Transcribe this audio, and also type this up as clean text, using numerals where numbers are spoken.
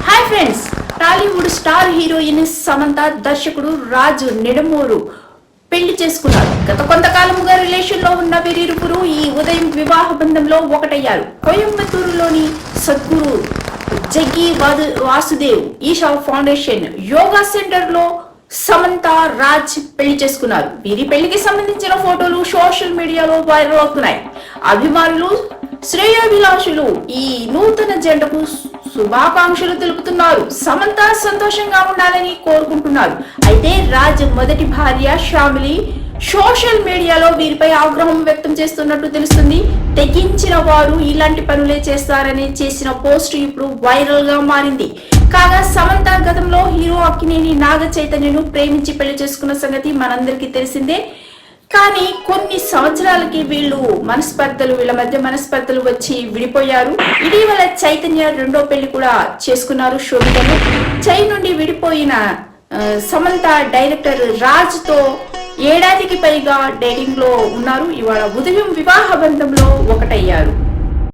Hi friends, Tollywood star heroine Samantha దర్శకుడు రాజు నిడమూరు పెళ్లి చేసుకున్నారు. గత కొంతకాలముగా రిలేషన్ లో ఉన్న వీరిరువురు ఈ ఉదయం వివాహ బంధంలో ఒకటయ్యారు. కోయంబత్తూరులోని Sadhguru Jaggi Vasudev Isha foundation yoga centre లో సమంత రాజ్ పెళ్లి చేసుకున్నారు. వీరి పెళ్లికి సంబంధించిన ఫోటోలు సోషల్ మీడియాలో వైరల్ అవుతున్నాయి. అభిమానులు శ్రేయోభిలాషులు ఈ నూతన జంటకు శుభాకాంక్షలు తెలుపుతున్నారు. సమంత సంతోషంగా ఉండాలని కోరుకుంటున్నారు. అయితే రాజ్ మొదటి భార్య శ్యామిలి సోషల్ మీడియాలో వీరిపై ఆగ్రహం వ్యక్తం చేస్తున్నట్టు తెలుస్తుంది. తెగించిన వారు ఇలాంటి పనులే చేస్తారని చేసిన పోస్ట్ ఇప్పుడు వైరల్ గా మారింది. కాగా సమంత గతంలో హీరో అక్కినేని నాగ చైతన్యను ప్రేమించి పెళ్లి చేసుకున్న సంగతి మనందరికీ తెలిసిందే. కానీ కొన్ని సంవత్సరాలకి వీళ్ళ మధ్య మనస్పర్ధలు వచ్చి విడిపోయారు. ఇటీవల చైతన్య రెండో పెళ్లి కూడా చేసుకున్నారు శోభితను. చై నుండి విడిపోయిన సమంత డైరెక్టర్ రాజ్ తో ఏడాదికి పైగా డేటింగ్ లో ఉన్నారు. ఇవాళ ఉదయం వివాహ బంధంలో ఒకటయ్యారు.